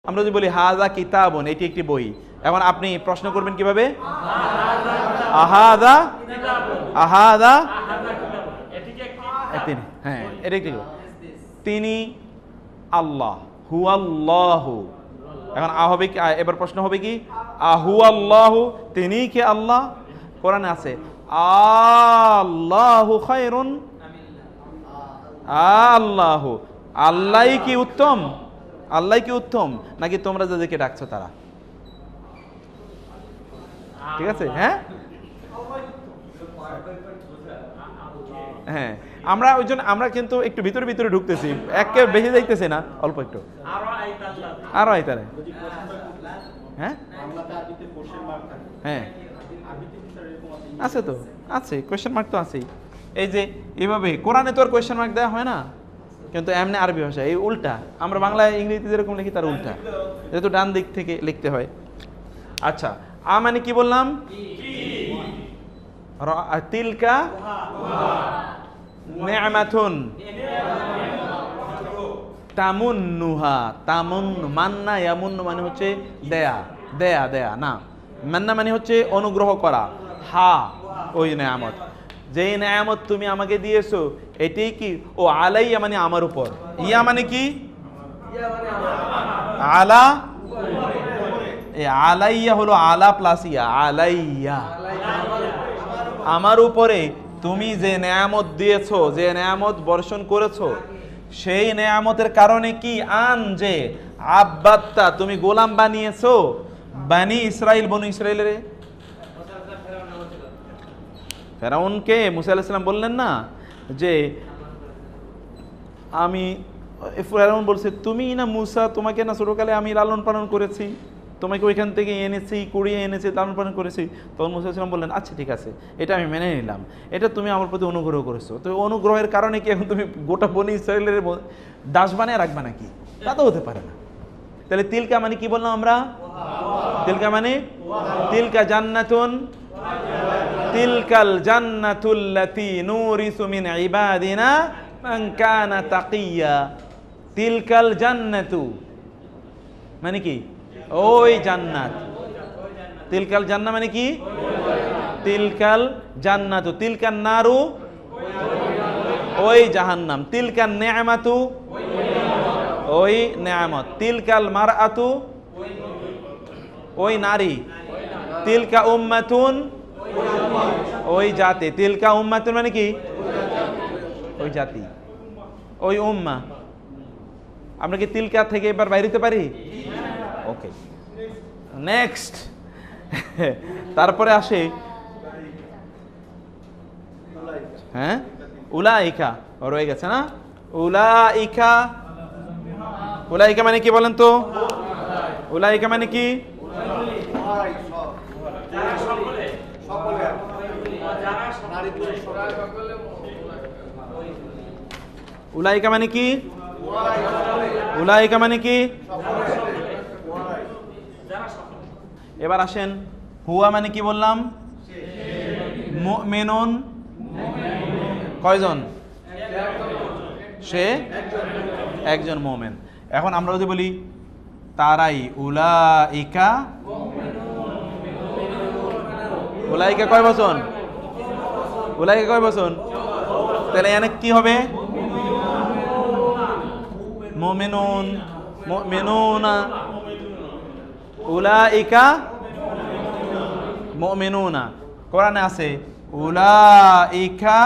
আমরা যদি বলি হাযা কিতাবুন, এটি একটি বই, এখন আপনি প্রশ্ন করবেন কিভাবে? আহাদা আহাদা, হ্যাঁ এটা একটি, তিনি আল্লাহ, হু আল্লাহু। এখন হবে কি, এবার প্রশ্ন হবে কি, আহু আল্লাহু, তিনি কি আল্লাহ? কোরআনে আছে আল্লাহু খায়রুন, আল্লাহু, আল্লাহ কি উত্তম? আল্লাহ কি উত্তম নাকি তোমরা যাদেরকে ডাকছো তারা? ঠিক আছে, হ্যাঁ হ্যাঁ, আমরা ওই জন্য আমরা কিন্তু একটু ভিতরে ভিতরে ঢুকতেছি, একে বেশি যাইতেছে না, অল্প একটু আরো আইতারে। হ্যাঁ হ্যাঁ আছে তো, আছে কোয়েশ্চেন মার্ক তো আছেই। এই যে এইভাবে কোরআনে তো আর কোয়েশ্চেন মার্ক দেওয়া হয় না, কিন্তু এমনি আরবি ভাষা এই উল্টা, আমরা বাংলায় ইংরেজিতে যেরকম লিখি তার উল্টা, যেহেতু ডান দিক থেকে লিখতে হয়। আচ্ছা, মানে কি বললাম? তিলকা নি'মাতুন তামুন্নুহা, তামুন্নু, মান্না ইয়ামুন্নু মানে হচ্ছে দেয়া, দেয়া দেয়া না, মান্না মানে হচ্ছে অনুগ্রহ করা, হা ওই নেয়ামত, যেই নেয়ামত তুমি আমাকে দিয়েছো এটাই কি, ও আলাইয়া মানে আমার উপর, ইয়া মানে কি, আলা, এই আলাইয়া হলো আলা প্লাস ইয়া, আলাইয়া আমার উপরে তুমি যে নেয়ামত দিয়েছো, যে নেয়ামত বর্ষণ করেছো, সেই নেয়ামতের কারণে কি, আন যে আব্বাত্তা তুমি গোলাম বানিয়েছো বানি ইসরাইল, বনু ইসরাইলের। ফেরাউনকে মুসা আলাইহিস সালাম বললেন না যে আমি, ফেরাউন বলছে তুমি না মুসা, তোমাকে না ছোটকালে আমি লালন পালন করেছি, তোমাকে ওইখান থেকে এনেছি, কুড়িয়ে এনেছি, লালন পালন করেছি। তখন মুসা আলাইহিস সালাম বললেন আচ্ছা ঠিক আছে, এটা আমি মেনে নিলাম, এটা তুমি আমার প্রতি অনুগ্রহ করেছো, তো অনুগ্রহের কারণে কি এখন তুমি গোটা বনি ইসরাইলের দাস বানিয়ে রাখবা নাকি? তা তো হতে পারে না। তাহলে তিলকা মানে কি বললাম আমরা? তিলকা মানে তিলকা জান্নাতুন, তিলকাল জান্নাতুল্লাতী নুরিসু মিন ইবাদিনা মান কানা তাকিয়া। তিলকাল জান্নাতু মানে কি? ওই জান্নাত। তিলকাল জান্নাত মানে কি? তিলকাল জান্নাতু, তিলকান নারু ওই জাহান্নাম, তিলকান নি'মাতু ওই নেয়ামত, তিলকাল মারআতু ওই নারী, তিলকা উম্মাতুন ওই জাতি, তিলকা উম্মাতুন মানে কি? ওই জাতি, ওই উম্মাহ। আমরা কি তিলকা থেকে এবার বাইরে হতে পারি? ওকে, নেক্সট। তারপরে আসে হ্যাঁ উলাইকা, রয়ে গেছে না? উলাইকা, উলাইকা মানে কি বলেন তো? উলাইকা মানে কি? উলাইকা মানে কি? উলাইকা মানে কি? এবার আসেন, হুয়া মানে কি বললাম? মুমিনুন, কয়জন? সে একজন মুমিন। এখন আমরা যদি বলি তারাই উলাইকা, উলাইকা কয় বচন? উলাইকা কয় বচন? তাহলে এখানে কি হবে? মুমিনুন, মুমিনুনা, উলাইকা মুমিনুনা। কোরআনে আছে উলাইকা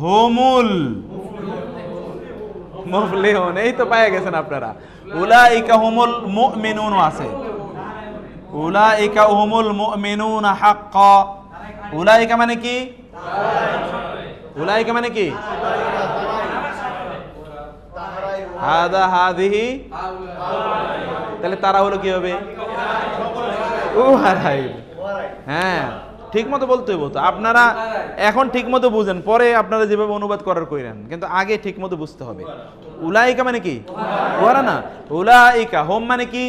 হুমুল মুফলিহুন, এই তো পেয়ে গেছেন আপনারা। উলাইকা হুমুল মুমিনুন আছে, উলাইকা হুমুল মুমিনুনা হাক্কা। উলাইকা মানে কি? উলাইকা মানে কি? হাদা হাদিহি, তাহলে তারা হলো কি হবে? হ্যাঁ, ঠিক মতো বলতে হইব তো। আপনারা এখন ঠিক মতো বুঝেন, পরে আপনারা যেভাবে অনুবাদ করার কইরেন, কিন্তু আগে ঠিক মতো বুঝতে হবে। উলাইকা মানে কি? ওরা না, উলাইকা হোম মানে কি?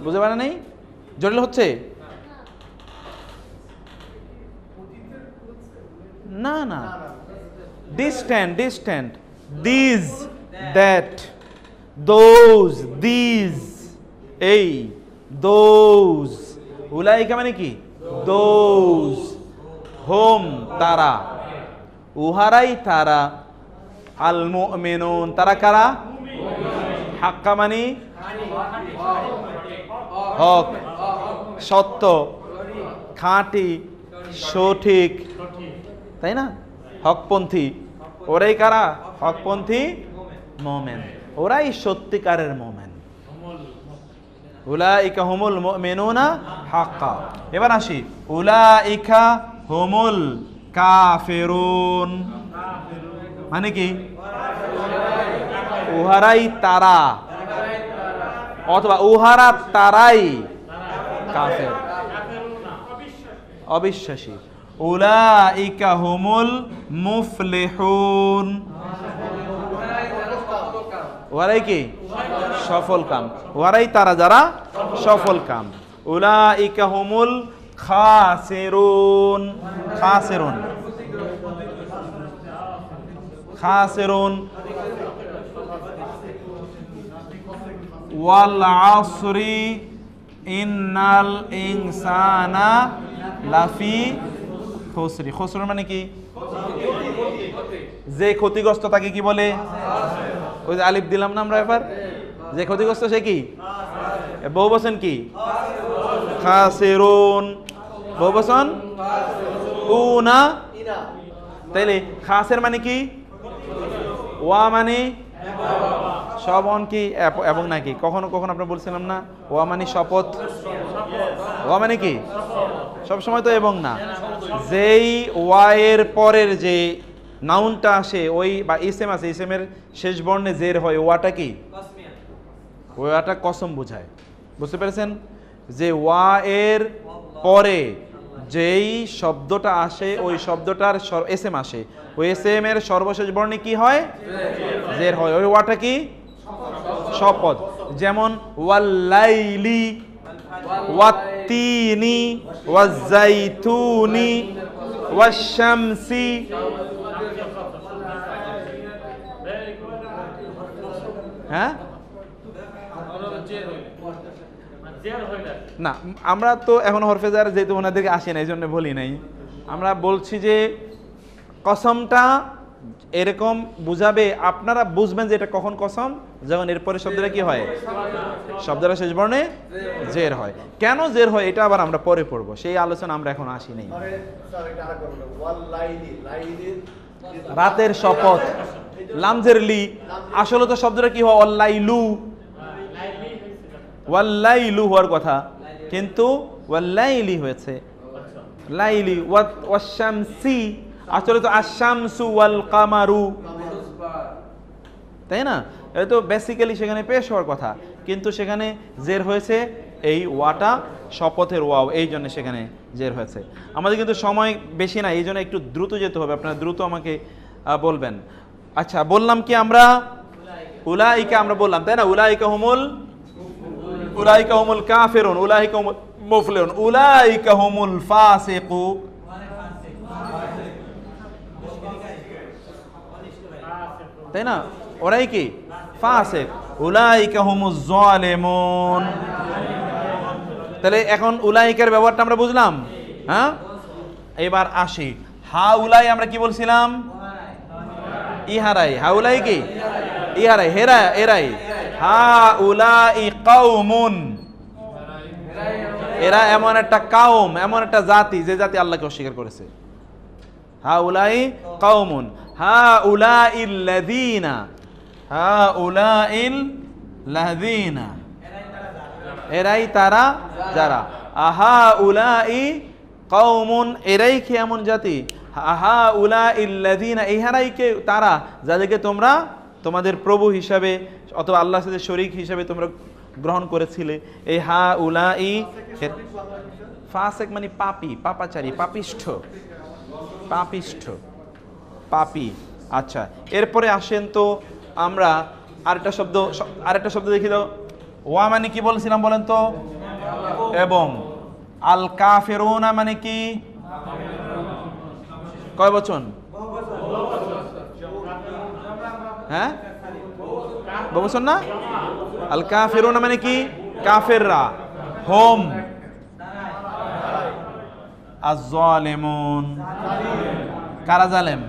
বুঝতে পারে নাই? জটিল হচ্ছে না, না, distant, distant, these, that, those, these, এই দোজ। উলাইকা মানে কি? দোজ। হোম তারা, উহারাই তারা। আল মুমিনুন তারা কারা? হাক্কা মানে হক, সত্য, খাঁটি, সঠিক, তাই না? হকপন্থী। ওরাই কারা? হকপন্থী মুমিন, ওরাই সত্যিকারের মুমিন। উলাইকা হুমুল মুমিনুনা হাক্কা। এবার আসি, উলাইকা হুমুল কাফিরুন মানে কি? উহারাই তারা, অথবা উহারা তারাই কাফের, অবিশ্বাসী। উলাইকা হুমুল মুফলিহুন, ওরাই কি? সফল কাম, ওরাই তারা যারা সফল কাম। উলাইকা হুমুল খাসিরুন, খাসিরুন, খাসিরুন। ওয়াল আসরি ইন্নাল ইনসানা লাফি খুসরি। খুসরুন মানে কি? যে ক্ষতিগ্রস্ত তাকে কি বলে? ওই যে আলিফ দিলাম না আমরা এবার, যে ক্ষতিগ্রস্ত সে কি? বহুবচন কি? খাসিরুন। বহুবচন উনা। তাইলে খাসের মানে কি? ওয়া মানে সব, অন কি এবং নাকি? কখনো কখনো আমরা বলছিলাম না ওয়া মানে শপথ, ওয়া মানে কি? সব সময় তো এবং না। যেই ওয়া এর পরের যে নাউনটা আসে, ওই বা ইসেম আছে, ইসেমের শেষ বর্ণে জের হয়, ওয়াটা কি? ওয়াটা কসম বোঝায়। বুঝতে পেরেছেন? যে ওয়া এর পরে যেই শব্দটা আসে, ওই শব্দটার এসএম আসে, ওই এসএম এর সর্বশেষ বর্ণে কি হয়? জের হয়। ওই ওয়াটা কি? শপথ। যেমন ওয়াল্লাইলি, ওয়াত্তিনি, ওয়াজ্জাইতুনি, ওয়াশ-শামসি। হ্যাঁ না, আমরা তো এখন হরফে জার যেহেতু ওনাদেরকে আসে না, এই জন্য বলি নাই। আমরা বলছি যে কসমটা এরকম বুঝাবে, আপনারা বুঝবেন যে এটা কখন কসম, যখন এরপরে শব্দটা কি হয়? শব্দটা শেষ বর্ণে জের হয়। কেন জের হয় এটা আবার আমরা পরে পড়বো, সেই আলোচনা আমরা এখন আসি নাই। রাতের শপথ, লামজের লি, আসলে তো শব্দটা কি হয়? ওয়াল্লাইলু, ওয়াল্লাইলু হওয়ার কথা, কিন্তু ওয়াল্লাইলি হয়েছে। লাইলি ওয়াশ-শামসি, আসলে তো আশ-শামসু ওয়াল কামারু, তাই না? এটা তো বেসিক্যালি সেখানে পেশ হওয়ার কথা, কিন্তু সেখানে জের হয়েছে। এই ওয়াটা শপথের ওয়াও, এই জন্য সেখানে জের হয়েছে। আমাদের কিন্তু সময় বেশি না, এই জন্য একটু দ্রুত যেতে হবে, আপনারা দ্রুত আমাকে বলবেন। আচ্ছা, বললাম কি আমরা? উলাইকা আমরা বললাম, তাই না? উলাইকা হুমুল কাফিরুন, উলাইকা হুমুল মুফলিহুন, উলাইকা হুমুল ফাসিকু, তাই না? ওরাই কি? ফাসিক। উলাইকা হুমুজ জালিমুন। তাহলে এখন উলাইকার ব্যবহারটা আমরা বুঝলাম। হ্যাঁ, এবার আসি হাউলাই। আমরা কি বলছিলাম? ইহারাই। হাউলাই কি? ইহারাই, হেরা, এরাই। হাউলাই কাউমুন, এরা এমন একটা কাউম, এমন একটা জাতি, যে জাতি আল্লাহকে অস্বীকার করেছে। হাউলাই কাউমুন, হাউলাইল লাযীনা, হাউলাইল লাযীনা, এরাই তারা যারা। হাউলাই কাউমুন, এরাই কি এমন জাতি? হাউলাইল লাযীনা, ইহারাই কে? তারা যাদেরকে তোমরা তোমাদের প্রভু হিসাবে অথবা আল্লাহর সাথে শরীক হিসাবে তোমরা গ্রহণ করেছিলে। এই হাউলাই, ফাসিক মানে পাপী, পাপাচারী, পাপিষ্ঠ, পাপিষ্ঠ, পাপী। আচ্ছা, এরপরে আসেন তো আমরা আরেকটা শব্দ দেখি দাও। ওয়া মানে কি বলছিলাম বলেন তো? এবং। আল কাফিরুনা মানে কি? কয় বচন? হ্যাঁ, বহুবচন না? আল কাফিরুনা মানে কি? কাফেররা। হোম আয-যালিমুন, কারা জালেম?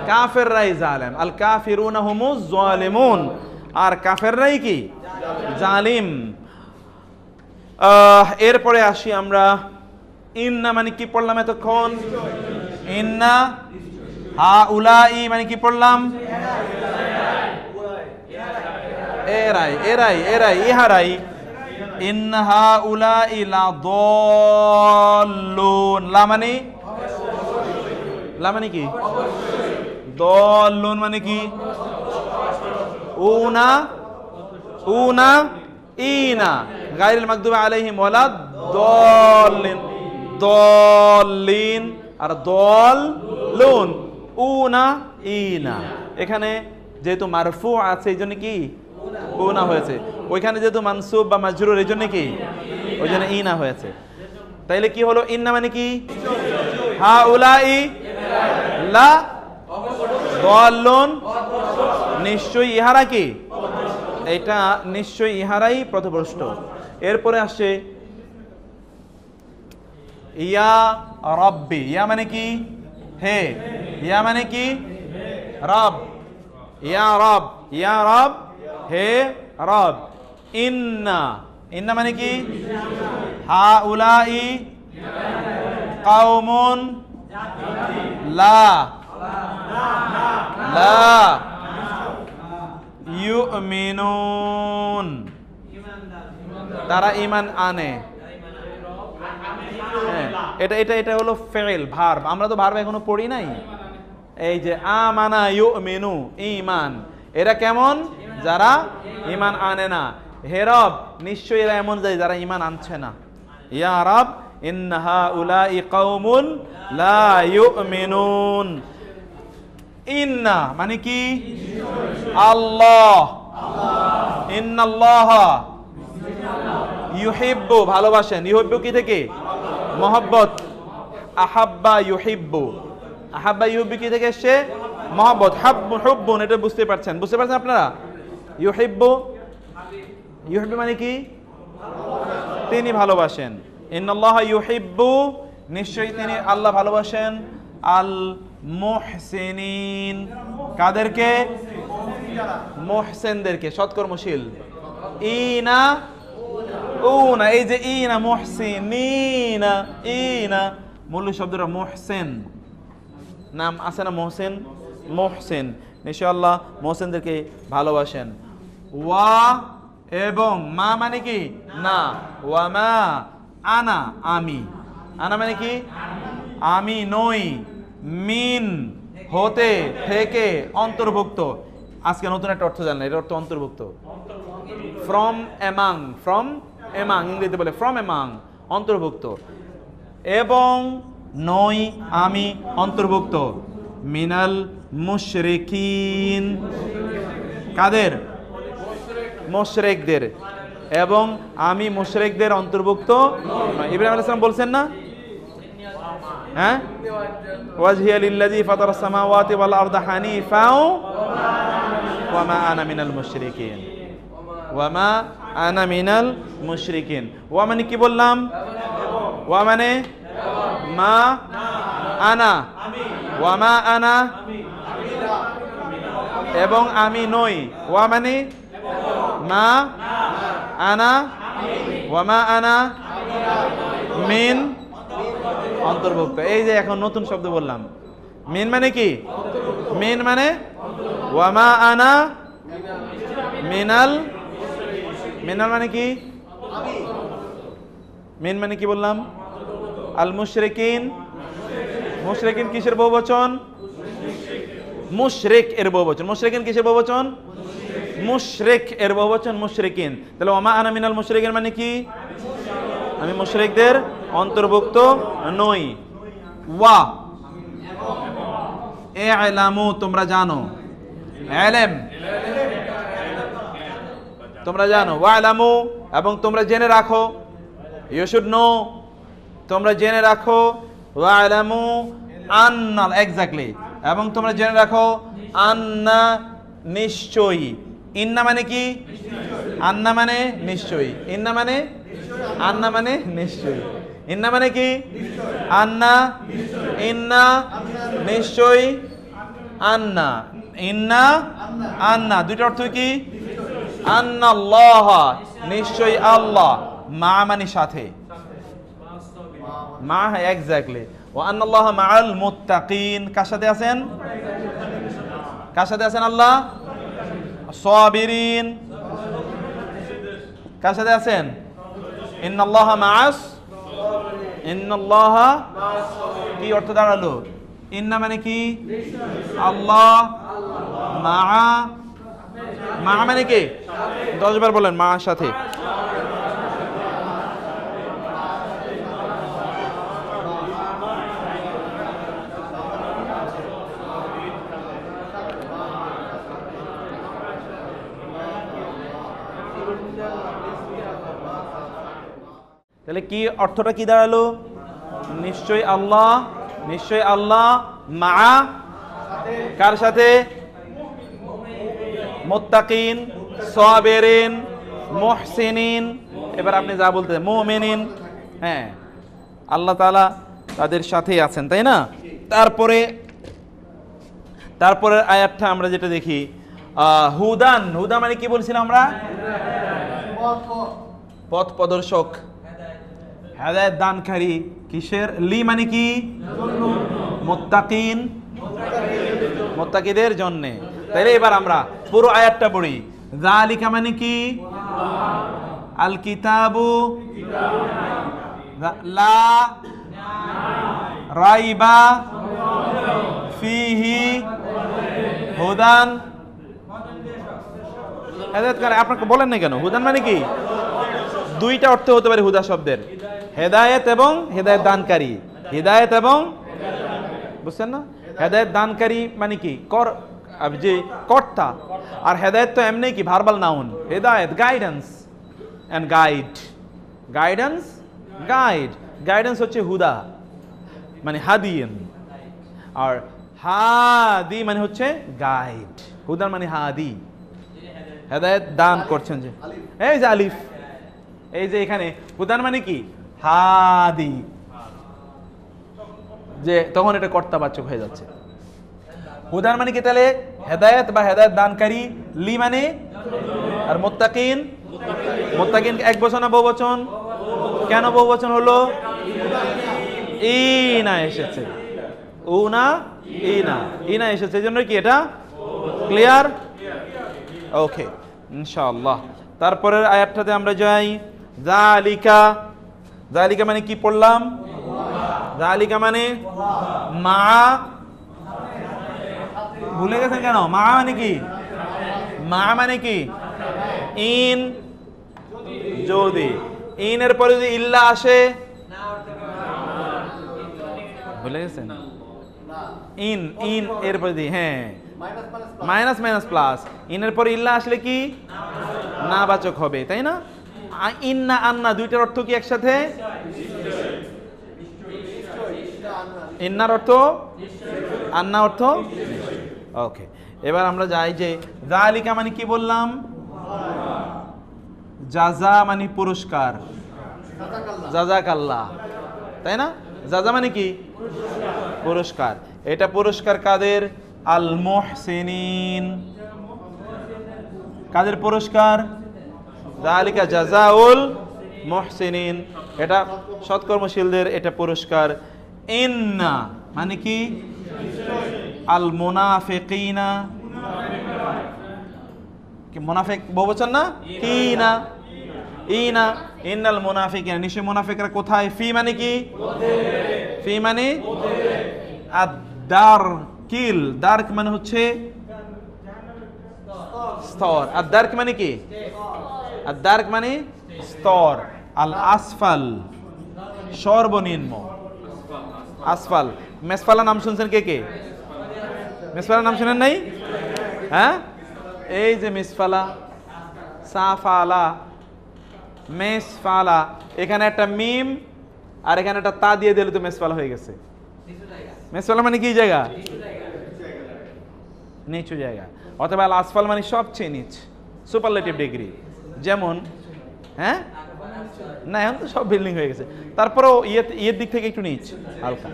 কাফেররাই জালেম। আল কাফিরুনা হুমুজ যালিমুন, আর কাফেররাই কি? জালিম। এরপরে আসি আমরা, ইন্না মানে কি পড়লাম এতক্ষণ? ইন্না হাউলাই মানে কি পড়লাম? এরাই ইহারাই। ইন্না হাউলাই লাদাল্লুন, লা মানে কি? দাল্লুন মানে কি? উনা ইনা গায়রুল মাগদুবি আলাইহিম ওয়ালাদ দাল্লিন আর দাল্লুন, উনা ইনা। এখানে যেহেতু মারফু আছে এই জন্য কি উনা হয়েছে, ওইখানে যেহেতু মানসুব বা মাজরুর এই জন্য কি ওই জন্য ইনা হয়েছে। তাইলে কি হলো? ইন্না মানে কি? হাউলাই লা দাল্লুন, নিশ্চয়ই ইহারা কি? এটা নিশ্চয়ই ইহারাই পথভ্রষ্ট। এরপরে আসছে ইয়া রব্বি, ইয়া মানে কি? হে। ইয়া মানে কি? রব। ইয়া রব, হে রব। ইন্না মানে কি? হাউলাই কাওমুন লা ইউমিনুন, তারা ঈমান আনে। এটা হলো ফেল, ভার্ব। আমরা তো ভার্ব এখনো পড়ি নাই। এই যে আমানা ইউমিনু, ঈমান, এরা কেমন? যারা ঈমান আনে না। হে রব, নিশ্চয়ই এরা এমন যায় যারা ঈমান আনছে না। ইয়া রব ইন্না হাউলাই কাওমুন লা ইউমিনুন। ইন্না মানে কি? আল্লাহ। ইন্নাল্লাহা ইউহিব্বু, ভালোবাসেন। ইউহিব্বু কি থেকে? মহব্বত। আহাব্বা ইউহিব্বু, আহাব্বা ইউহিব্বু কি থেকে এসছে? মহব্বত। হুব্বুন, এটা বুঝতে পারছেন আপনারা? ইউহিব্বু মানে কি? তিনি ভালোবাসেন। ইন্নাল্লাহা ইউহিব্বু, নিশ্চয়ই তিনি আল্লাহ ভালোবাসেন। আল মুহসিনিন, কাদেরকে? মুহসিনদেরকে, সৎকর্মশীল। ইনা উনা, এই যে ইনা মুহসিনিনা, ইনা মূল শব্দটা মুহসিন। নাম আছে না মুহসিন? মুহসিন, নিশ্চয় আল্লাহ মুহসিনদেরকে ভালোবাসেন। ওয়া এবং, মা মানে কি? না। ওয়া মা আনা, আমি। আনা মানে কি? আমি নই। মিন হতে, থেকে, অন্তর্ভুক্ত। আজকে নতুন একটা অর্থ জানলেন, এর অর্থ অন্তর্ভুক্ত। ফ্রম এমাং, ইংরেজিতে বলে ফ্রম এমাং, অন্তর্ভুক্ত। এবং নই আমি অন্তর্ভুক্ত। মিনাল মুশরিকিন, কাদের? মুশরিকদের। এবং আমি মুশরিকদের অন্তর্ভুক্ত। ইব্রাহিম আলাইহিস সালাম বলছেন না? হ্যাঁ, ওয়াজহিয়া লিল্লাযী ফাতারাস সামাওয়াতি ওয়াল আরদা হানিফা ওয়া মা আনা মিনাল মুশরিকিন। ওয়া মা আনা মিনাল মুশরিকিন। ওয়া মানে কি বললাম? ওয়া মানে মা আনা, ওয়া মা আনা, এবং আমি নই। ওয়া মানে মা আনা, ওয়া মা আনা মিন, অন্তর্ভুক্ত। এই যে এখন নতুন শব্দ বললাম, মিন মানে কি? মিন মানে ওয়া মা আনা মিনাল, মিনাল মানে কি? মিন মানে কি বললাম? আল মুশরিকিন। মুশরিকিন কিসের বহুবচন? মুশরিক এর বহুবচন। মুশরিকিন কিসের বহুবচন? মুশরিক এর বহুবচন মুশরিকিন। তাহলে ওয়া মা আনা মিনাল মুশরিকিন মানে কি? আমি মুশরিকদের অন্তর্ভুক্ত নই। ওয়া ইলামু, তোমরা জানো। ইলম, তোমরা জানো। ওয়া ইলামু, এবং তোমরা জেনে রাখো। ইউ শুড নো, তোমরা জেনে রাখো। ওয়া ইলামু আন্না, এক্স্যাক্টলি, এবং তোমরা জেনে রাখো। আন্না নিশ্চয়ই। ইন্না মানে কি? আন্না মানে নিশ্চয়ই। ইন্না মানে? আন্না মানে নিশ্চয়ই। ইন্না মানে কি? আন্না। ইন্না নিশ্চয়ই। আন্না। ইন্না আন্না দুইটা অর্থ কি? আন্নাল্লাহ নিশ্চয়ই আল্লাহ, মা মানে সাথে, মা, হ্যাঁ এক্স্যাক্টলি। ও আন্নাল্লাহ মাআল মুত্তাকিন, কার সাথে আছেন? কার সাথে আছেন আল্লাহ? সাবিরিন, কার সাথে আছেন? ইন্নাল্লাহ মাআস, ইন্নাল্লাহ কি অর্থ দাঁড়ালো? ইন্না মানে কি? আল্লাহ, মা, মা মানে কি? 10 বার বলেন, মা সাথে। তাহলে কি অর্থটা কি দাঁড়ালো? নিশ্চয়ই আল্লাহ, নিশ্চয়ই আল্লাহ, মা কার সাথে? মুত্তাকিন, সাবিরিন, মুহসিনিন। এবার আপনি যা বলতে মুমিনিন, হ্যাঁ আল্লাহ তাআলা তাদের সাথেই আছেন, তাই না? তারপরে আয়াতটা আমরা যেটা দেখি, হুদান, হুদা মানে কি বলছিলাম আমরা? পথ প্রদর্শক, হেদায়েত দানকারী। কিসের? লি মানে কি? মুত্তাকিন, মুত্তাকিদের জন্য। তাইলে এবার আমরা পুরো আয়াতটা পড়ি। যালিকা মানে কি? আল কিতাবু লা রাইবা ফিহি হুদান। হেদায়েত করে আপনাকে বলেন না কেন? হুদান মানে কি? দুইটা অর্থ হতে পারে হুদা শব্দের, হেদায়েত এবং হেদায়েত দানকারী। হেদায়েত এবং, বুঝছেন না? হেদায়েত দানকারী মানে কি? যে কর্তা। আর হেদায়েত তো এমনি কি ভার্বাল নাউন। হেদায়েত guidance and guide, guidance guide. Guidance হচ্ছে হুদা মানে হাদিন, আর হাদি মানে হচ্ছে গাইড। হুদান মানে হাদি, হেদায়েত দান করছেন যে, এই যে আলিফ, এই যে এখানে হুদান মানে কি? হাদি, যে তখন এটা কর্তাবাচক হয়ে যাচ্ছে। হুদান মানে কি তাহলে? হেদায়েত বা হেদায়েত দানকারী। লি মানে? আর মুত্তাকিন, মুত্তাকিন এক বচন না বহু বচন? কেন বহু বচন হলো? ইনা এসেছে, উনা ইনা, ইনা এসেছে, এই জন্য কি এটা ক্লিয়ার? ওকে ইনশাআল্লাহ। তারপরের আয়াতটাতে আমরা যাই। যালিকা, যালিকা মানে কি পড়লাম? যালিকা মানে মা, ভুলে গেছেন কেন? মা মানে কি? মা মানে কি? ইন, যদি। ইনের পরে যদি ইল্লা আসে, ভুলে গেছেন? ইন, ইন এর পরে দি, হ্যাঁ মাইনাস মাইনাস প্লাস। ইনের পরে ইল্লা আসলে কি? না বাচক হবে, তাই না? ইন্না আন্না দুইটার অর্থ কি একসাথে? ইন্নার অর্থ, আন্না অর্থ। ওকে, এবার আমরা যাই যে যালিকা মানে কি বললাম? জাযা মানে পুরস্কার, জাযাকাল্লাহ, তাই না? জাযা মানে কি? পুরস্কার। এটা পুরস্কার কাদের? আল মুহসিনিন। কাদের পুরস্কার? যালিকা জাযাউল মুহসিনিন, এটা সৎকর্মশীলদের এটা পুরস্কার। ইন্না মানে কি? আল মুনাফিকিনা, কি মুনাফিক বহুবচন না? কিনা, ইনা। ইন্নাল মুনাফিকিনা, নিশ্চয় মুনাফিকরা কোথায়? ফি মানে কি? ফি মানে আদ-দারকিল, দারক মানে হচ্ছে স্তর। আদ-দারক মানে কি? আদ-দারক মানে স্তর। আল আসফাল সর্বনিম্ন, আসফাল। মেসফালা নাম শুনছেন কে কে? মেসফালা নাম শুনেন নাই? হ্যাঁ, এই যে মিসফালা, সাফালা, মেসফালা, এখানে একটা মিম আর এখানে একটা তা দিয়ে দিলে তো মেসফালা হয়ে গেছে। মেসফালা মানে কি জায়গা? নিচু জায়গা। অথবা আল আসফাল মানে সবচেয়ে নিচ, সুপারলেটিভ ডিগ্রি। যেমন হ্যাঁ, না এখন তো সব বিল্ডিং হয়ে গেছে, তারপরেও ইয়ের দিক থেকে একটু নিচ হালকা।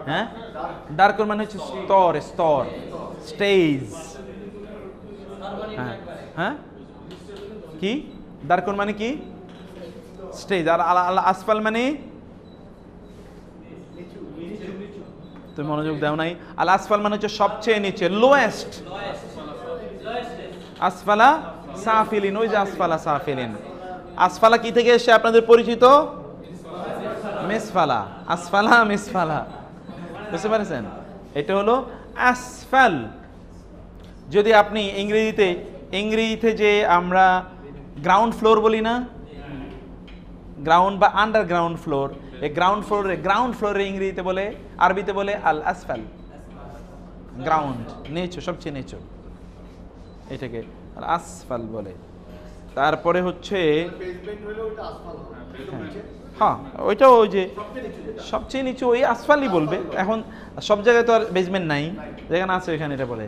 হ্যাঁ, ডার্কর মানে হচ্ছে স্তর, স্তর, স্টেজ। হ্যাঁ হ্যাঁ, কি ডার্কর মানে কি? স্টেজ। আর আল আসফাল মানে, তুমি মনোযোগ দাও নাই, আল আসফাল মানে হচ্ছে সবচেয়ে নিচে, লোয়েস্ট। আসফালা সাফিলিন, ওই যে আসফালা সাফিলিন। আসফালা কি থেকে এসে আপনাদের পরিচিত? মিসফালা, আসফালা মিসফালা, বুঝতে পারছেন? এটা হলো আসফাল। যদি আপনি ইংরেজিতে যে আমরা গ্রাউন্ড ফ্লোর বলি না, গ্রাউন্ড বা আন্ডারগ্রাউন্ড ফ্লোর, এই গ্রাউন্ড ফ্লোরে ইংরেজিতে বলে, আরবিতে বলে আল আসফাল, গ্রাউন্ড, নিচু, সবচেয়ে নিচু, এটাকে আল আসফাল বলে। তারপরে হচ্ছে হ্যাঁ, ওইটাও ওই যে সবচেয়ে নিচু, ওই আসফালই বলবে। এখন সব জায়গায় তো আর বেসমেন্ট নাই, যেখানে আছে ওইখানে এটা বলে।